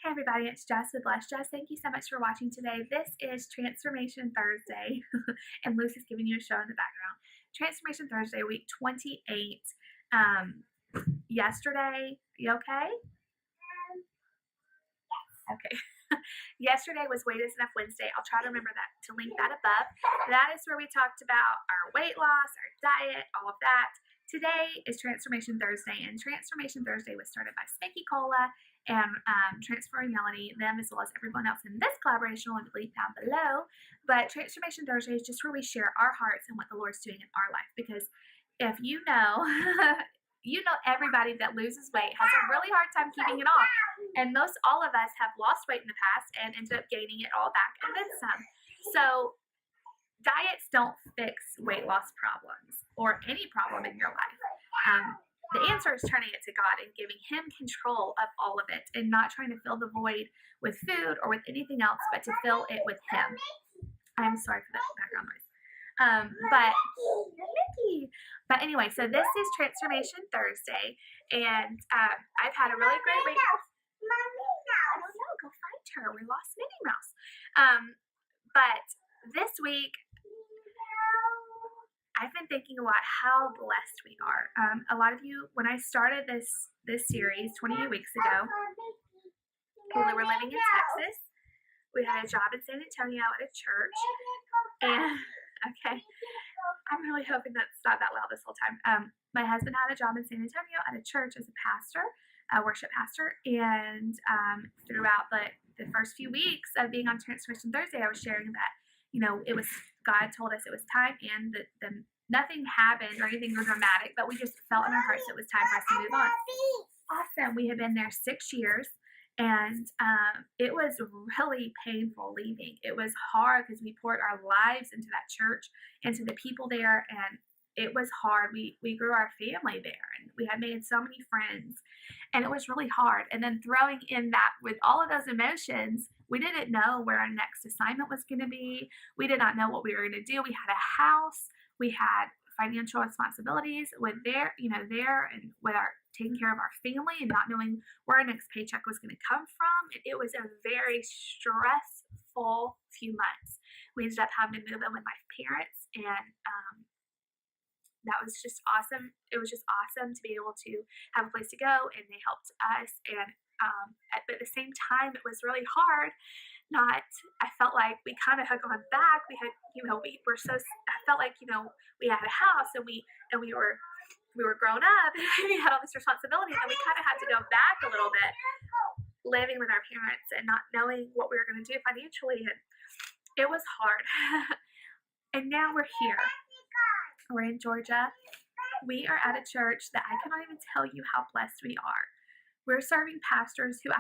Hey everybody, it's Jess with Bless Jess. Thank you so much for watching today. This is Transformation Thursday, and Luce is giving you a show in the background. Transformation Thursday, week 28. Yesterday, you okay? Okay. Yesterday was Weight is Enough Wednesday. I'll try to remember that to link that above. That is where we talked about our weight loss, our diet, all of that. Today is Transformation Thursday, and Transformation Thursday was started by Spanky Cola and Transforming Melody, them as well as everyone else in this collaboration. I'll link down below. But Transformation Thursday is just where we share our hearts and what the Lord's doing in our life. Because if you know, you know everybody that loses weight has a really hard time keeping it off. And most all of us have lost weight in the past and ended up gaining it all back and then some. So diets don't fix weight loss problems or any problem in your life. The answer is turning it to God and giving Him control of all of it and not trying to fill the void with food or with anything else, but to fill it with Him. I'm sorry for that background noise. But anyway, so this is Transformation Thursday, and I've had a really great week. I don't know, go find her. We lost Minnie Mouse. But this week, I've been thinking a lot how blessed we are. A lot of you, when I started this series 28 weeks ago, when we were living in Texas, we had a job in San Antonio at a church, and okay, I'm really hoping that's not that loud this whole time. My husband had a job in San Antonio at a church as a pastor, a worship pastor, and throughout the first few weeks of being on Transformation Thursday, I was sharing that, you know, it was God told us it was time, and nothing happened or anything dramatic, but we just felt in our hearts it was time for us to move on. Awesome. We had been there 6 years, and it was really painful leaving. It was hard because we poured our lives into that church, into the people there, and it was hard. We grew our family there, and we had made so many friends, and it was really hard. And then throwing in that with all of those emotions, we didn't know where our next assignment was going to be. We did not know what we were going to do. We had a house. We had financial responsibilities with there and with our taking care of our family and not knowing where our next paycheck was going to come from. It was a very stressful few months. We ended up having to move in with my parents, and that was just awesome. It was just awesome to be able to have a place to go, and they helped us. And but at the same time, it was really hard. I felt like we kind of had gone back. We had, I felt like, we had a house, and we were grown up, and we had all this responsibility, and we kind of had to go back a little bit, living with our parents and not knowing what we were going to do financially, and it was hard. And now we're here. We're in Georgia. We are at a church that I cannot even tell you how blessed we are. We're serving pastors who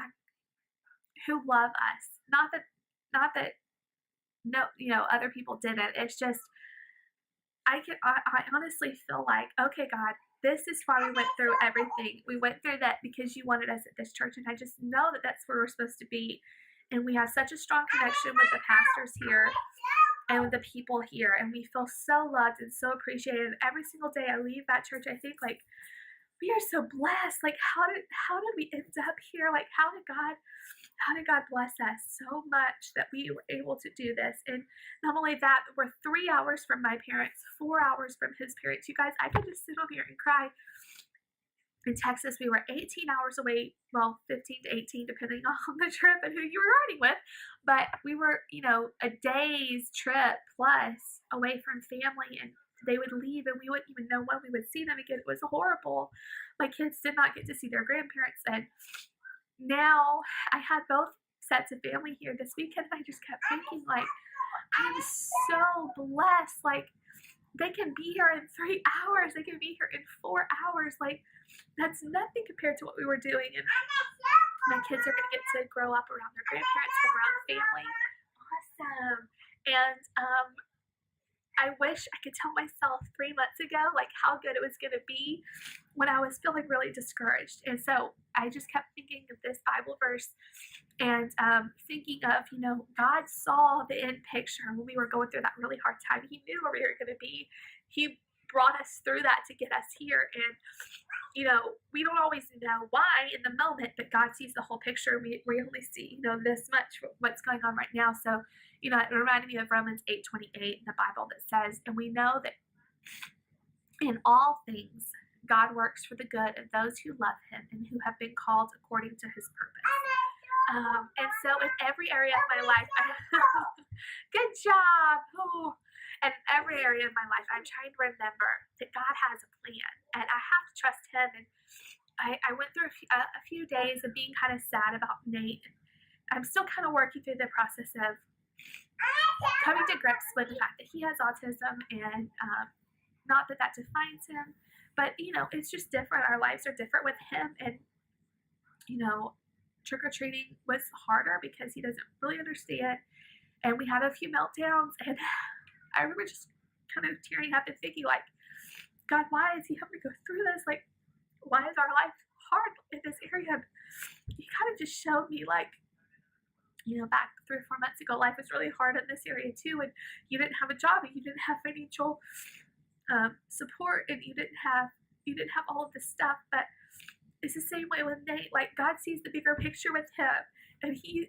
love us. Not that other people didn't. It's just I honestly feel like, okay, God, this is why we went through everything. We went through that because you wanted us at this church, and I just know that that's where we're supposed to be. And we have such a strong connection with the pastors here and with the people here, and we feel so loved and so appreciated. Every single day I leave that church, I think, like, we are so blessed. Like, how did we end up here? Like, how did God bless us so much that we were able to do this? And not only that, we're 3 hours from my parents, 4 hours from his parents. You guys, I could just sit on here and cry. In Texas, we were 18 hours away, well, 15 to 18, depending on the trip and who you were riding with. But we were, a day's trip plus away from family, and they would leave, and we wouldn't even know when we would see them again. It was horrible. My kids did not get to see their grandparents, and now I had both sets of family here this weekend, and I just kept thinking, like, I am so blessed. Like, they can be here in 3 hours. They can be here in 4 hours. Like, that's nothing compared to what we were doing, and my kids are going to get to grow up around their grandparents and around family. Awesome. And I wish I could tell myself 3 months ago, like, how good it was going to be when I was feeling really discouraged. And so I just kept thinking of this Bible verse and thinking of, God saw the end picture when we were going through that really hard time. He knew where we were going to be. He brought us through that to get us here. And, you know, we don't always know why in the moment, but God sees the whole picture. We only see, you know, this much what's going on right now. So, you know, it reminded me of Romans 8:28 in the Bible that says, and we know that in all things, God works for the good of those who love him and who have been called according to his purpose. And so in every area of my life, good job. Oh. And in every area of my life, I'm trying to remember that God has a plan, and I have to trust him. And I went through a few days of being kind of sad about Nate. I'm still kind of working through the process of coming to grips with the fact that he has autism, and not that that defines him, but, you know, it's just different. Our lives are different with him, and, you know, trick-or-treating was harder because he doesn't really understand, and we had a few meltdowns, and I remember just kind of tearing up and thinking, like, God, why is he having to go through this? Like, why is our life hard in this area? And he kind of just showed me, like, you know, back 3 or 4 months ago, life was really hard in this area too, and you didn't have a job, and you didn't have financial support, and you didn't have all of this stuff. But it's the same way with Nate. Like, God sees the bigger picture with him, and he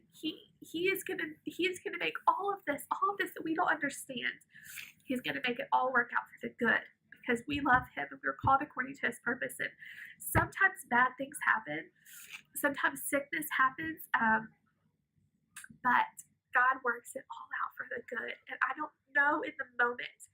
is gonna make all of this that we don't understand. He's gonna make it all work out for the good because we love him and we're called according to his purpose. And sometimes bad things happen, sometimes sickness happens, but God works it all out for the good. And I don't know in the moment,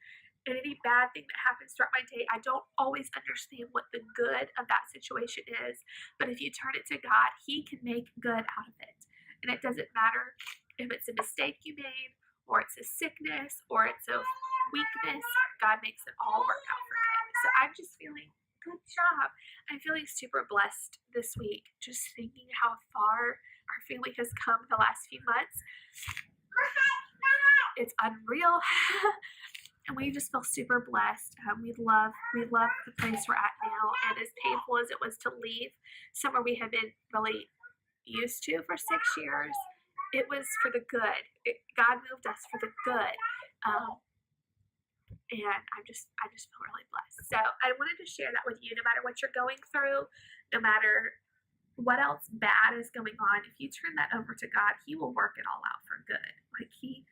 in any bad thing that happens throughout my day, I don't always understand what the good of that situation is. But if you turn it to God, he can make good out of it. And it doesn't matter if it's a mistake you made, or it's a sickness, or it's a weakness. God makes it all work out for good. So I'm just feeling, good job. I'm feeling super blessed this week, just thinking how far our family has come the last few months. It's unreal. And we just feel super blessed. We love the place we're at now. And as painful as it was to leave somewhere we have been really used to for 6 years, it was for the good. God moved us for the good. And I just feel really blessed. So I wanted to share that with you. No matter what you're going through, no matter what else bad is going on, if you turn that over to God, he will work it all out for good. Like he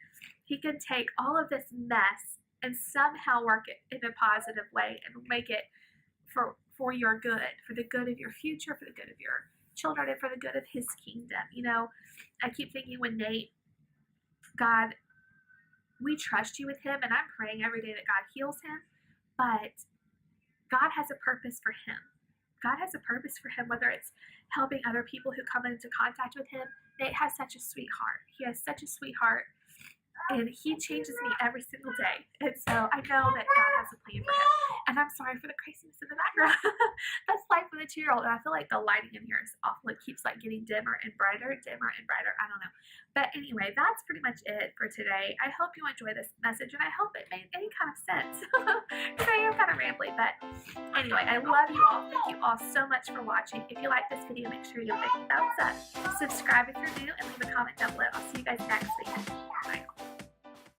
can take all of this mess and somehow work it in a positive way and make it for your good, for the good of your future, for the good of your children, and for the good of his kingdom. You know, I keep thinking when Nate, God, we trust you with him, and I'm praying every day that God heals him, but God has a purpose for him. God has a purpose for him, whether it's helping other people who come into contact with him. Nate has such a sweet heart. He has such a sweet heart, and he changes me every single day. And so I know that God has a plan for him. And I'm sorry for the craziness in the background. That's life with a 2-year-old. And I feel like the lighting in here is awful. It keeps like getting dimmer and brighter. I don't know. But anyway, that's pretty much it for today. I hope you enjoy this message, and I hope it made any kind of sense. Today I'm kind of rambly, but anyway, I love you all. Thank you all so much for watching. If you like this video, make sure you give it a thumbs up. Subscribe if you're new, and leave a comment down below. I'll see you guys next week. Bye.